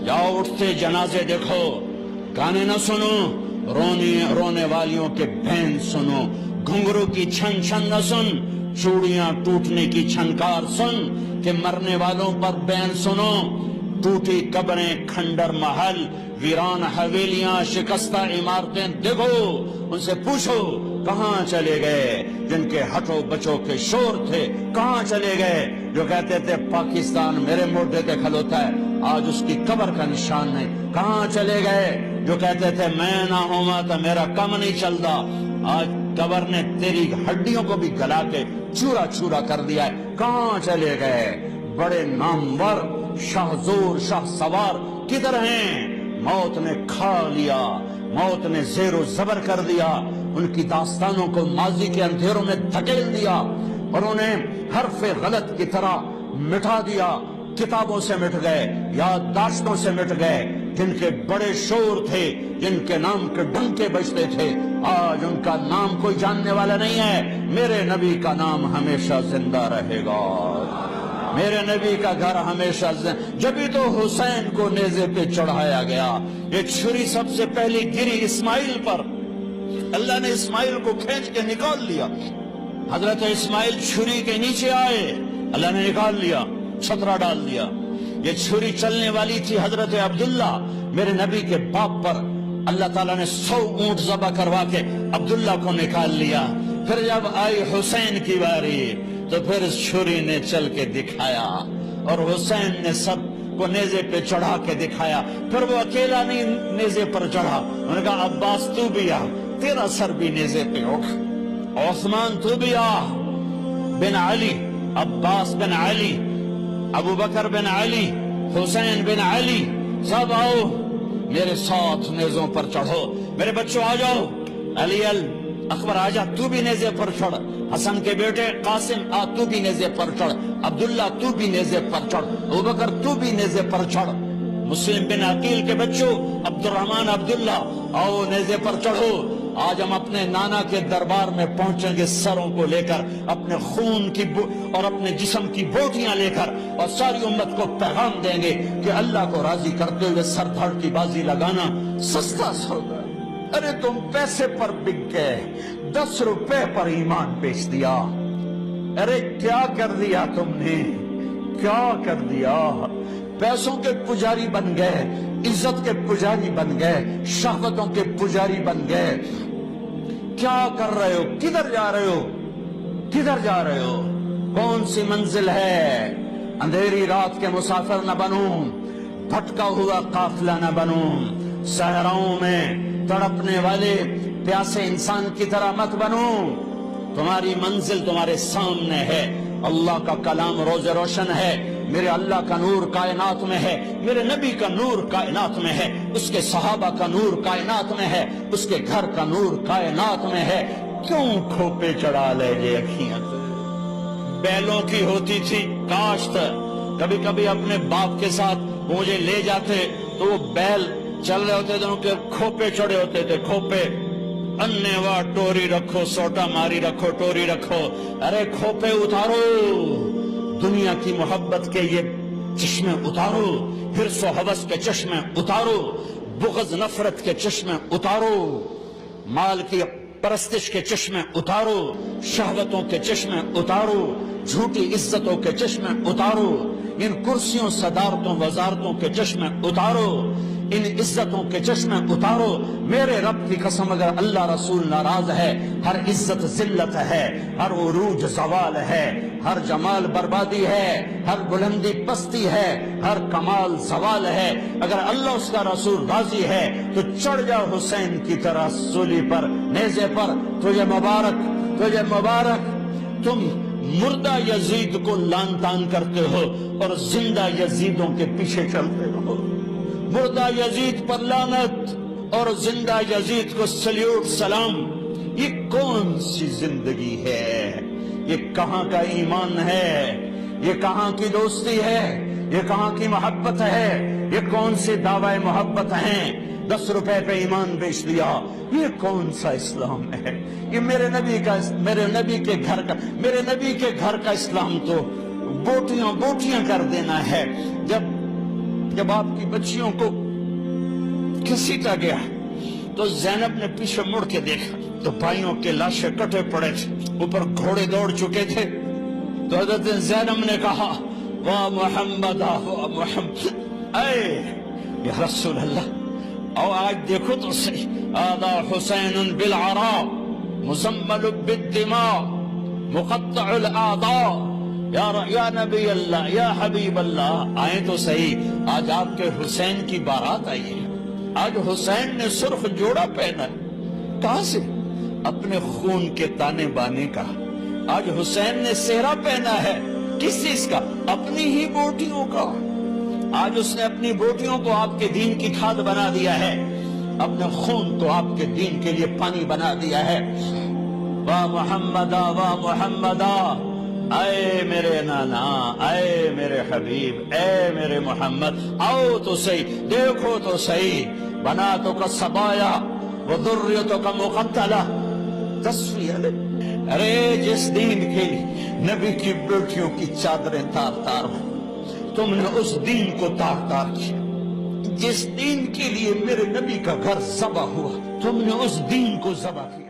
جاؤ اٹھتے جنازے دیکھو، گانے نہ سنو، رونے والیوں کے بین سنو، گھنگرو کی چھن چھن نہ سن، چوڑیاں ٹوٹنے کی چھنکار سن، کہ مرنے والوں پر بین سنو، ٹوٹی قبریں، کھنڈر محل، ویران حویلیاں، شکستہ عمارتیں دیکھو، ان سے پوچھو کہاں چلے گئے جن کے ہٹو بچوں کے شور تھے، کہاں چلے گئے جو کہتے تھے پاکستان میرے موڈے پہ کھلوتا ہے، آج اس کی قبر کا نشان نہیں، کہاں چلے گئے جو کہتے تھے میں نہ ہوا تو میرا کم نہیں چلتا، آج قبر نے تیری ہڈیوں کو بھی گلا کے چورا چورا کر دیا ہے، کہاں چلے گئے بڑے نامور شاہ زور شاہ سوار کدھر ہیں؟ موت نے کھا لیا، موت نے زیر و زبر کر دیا، ان کی داستانوں کو ماضی کے اندھیروں میں دھکیل دیا اور انہیں حرف غلط کی طرح مٹا دیا، کتابوں سے مٹ گئے، یادداشتوں سے مٹ گئے، جن کے بڑے شور تھے، جن کے نام کے ڈنکے بجتے تھے، آج ان کا نام کوئی جاننے والا نہیں ہے، میرے نبی کا نام ہمیشہ زندہ رہے گا، میرے نبی کا گھر ہمیشہ جبھی تو حسین کو نیزے پہ چڑھایا گیا، یہ چھری سب سے پہلی گری اسماعیل پر، اللہ نے اسماعیل کو کھینچ کے نکال لیا، حضرت اسماعیل چھری کے نیچے آئے، اللہ نے نکال لیا، چھترا ڈال دیا، یہ چھری چلنے والی تھی حضرت عبداللہ میرے نبی کے باپ پر، اللہ تعالیٰ نے 100 اونٹ ذبح کروا کے عبداللہ کو نکال لیا، پھر جب آئی حسین کی باری تو پھر اس چھری نے چل کے دکھایا اور حسین نے سب کو نیزے پہ چڑھا کے دکھایا، پھر وہ اکیلا نہیں نیزے پر چڑھا، انہوں نے کہا عباس تو بھی آ، تیرا سر بھی نیزے پہ اٹھ، عثمان تو بھی آ، بن علی، عباس بن علی، ابو بکر بن علی، حسین بن علی، سب آؤ میرے ساتھ نیزوں پر چڑھو، میرے بچوں آ جاؤ، علی اکبر آجا تو بھی نیزے پر چڑھ، حسن کے بیٹے قاسم آ تو بھی نیزے پر چڑھ، عبداللہ تو بھی نیزے پر چڑھ، ابوبکر تو بھی نیزے پر چڑھ، مسلم بن عقیل کے بچوں عبد الرحمن عبداللہ آؤ نیزے پر چڑھو، آج ہم اپنے نانا کے دربار میں پہنچیں گے سروں کو لے کر، اپنے خون کی اور اپنے جسم کی بوٹیاں لے کر، اور ساری امت کو پیغام دیں گے کہ اللہ کو راضی کرتے ہوئے سر دھڑ کی بازی لگانا سستا سودا، ارے تم پیسے پر بک گئے، 10 روپے پر ایمان بیچ دیا، ارے کیا کر دیا تم نے، کیا کر دیا، پیسوں کے پجاری بن گئے، عزت کے پجاری بن گئے، شہوتوں کے پجاری بن گئے، کیا کر رہے ہو، کدھر جا رہے ہو، کدھر جا رہے ہو، کون سی منزل ہے، اندھیری رات کے مسافر نہ بنو، بھٹکا ہوا قافلہ نہ بنو، صحراؤں میں تڑپنے والے پیاسے انسان کی طرح مت بنو، تمہاری منزل تمہارے سامنے ہے، اللہ کا کلام روز روشن ہے، میرے اللہ کا نور کائنات میں ہے، میرے نبی کا نور کائنات میں ہے، اس کے صحابہ کا نور کائنات میں ہے، اس کے گھر کا نور کائنات میں ہے، کیوں کھوپے چڑھا لے جے اکھیاں بیلوں کی ہوتی تھی کاشت، کبھی کبھی اپنے باپ کے ساتھ مجھے لے جاتے تو وہ بیل چل رہے ہوتے تھے، ان کے کھوپے چڑھے ہوتے تھے، کھوپے، انے وا ٹوری رکھو، سوٹا ماری رکھو، ٹوری رکھو، ارے کھوپے اتارو، دنیا کی محبت کے یہ چشمے اتارو، حرص و ہوس کے چشمے اتارو، بغض نفرت کے چشمے اتارو، مال کی پرستش کے چشمے اتارو، شہوتوں کے چشمے اتارو، جھوٹی عزتوں کے چشمے اتارو، ان کرسیوں صدارتوں وزارتوں کے چشمے اتارو، ان عزتوں کے چشمے اتارو، میرے رب کی قسم اگر اللہ رسول ناراض ہے، ہر عزت ذلت ہے، ہر عروج زوال ہے، ہر جمال بربادی ہے، ہر بلندی پستی ہے، ہر کمال زوال ہے، اگر اللہ اس کا رسول راضی ہے تو چڑھ جاؤ حسین کی طرح سولی پر، نیزے پر، تجھے مبارک، تجھے مبارک، تم مردہ یزید کو لان تان کرتے ہو اور زندہ یزیدوں کے پیچھے چلتے ہو، مردہ یزید پر لعنت اور زندہ یزید کو سلیوٹ سلام، یہ کون سی زندگی ہے، یہ کہاں کا ایمان ہے، یہ کہاں کی دوستی ہے، یہ کہاں کی محبت ہے، یہ کون سی دعوی محبت ہیں، 10 روپے پہ ایمان بیچ دیا، یہ کون سا اسلام ہے، یہ میرے نبی کے گھر کا اسلام تو بوٹیاں کر دینا ہے، جب جب آپ کی بچیوں کو گھسیٹا گیا تو زینب نے پیچھے مڑ کے دیکھا تو بھائیوں کے لاشیں کٹے پڑے تھے، اوپر گھوڑے دوڑ چکے تھے. تو حضرت زینب نے کہا واہ محمد واہ محمد، اے یا رسول اللہ. اور آج دیکھو تو صحیح، آدھا حسین بالعراء مزمل بالدماء مقطع الاعضاء، یا نبی اللہ یا حبیب اللہ. آئیں تو صحیح، آج آپ کے حسین کی بارات آئی ہے. آج حسین نے سرخ جوڑا پہنا، کہاں سے؟ اپنے خون کے تانے بانے کا. آج حسین نے سہرا پہنا ہے، کس چیز کا؟ اپنی ہی بوٹیوں کا. آج اس نے اپنی بوٹیوں کو آپ کے دین کی کھاد بنا دیا ہے، اپنے خون کو آپ کے دین کے لیے پانی بنا دیا ہے. واہ محمدا واہ محمدا، اے میرے نانا، اے میرے حبیب، اے میرے محمد. آؤ تو صحیح، دیکھو تو صحیح، بناتوں کا سبایا وذریتوں کا مقتلہ تصفیہ. ارے جس دین کے لیے نبی کی بیٹیوں کی چادریں تار تار ہوں، تم نے اس دین کو تار تار کیا. جس دین کے لیے میرے نبی کا گھر ذبح ہوا، تم نے اس دین کو ذبح کیا.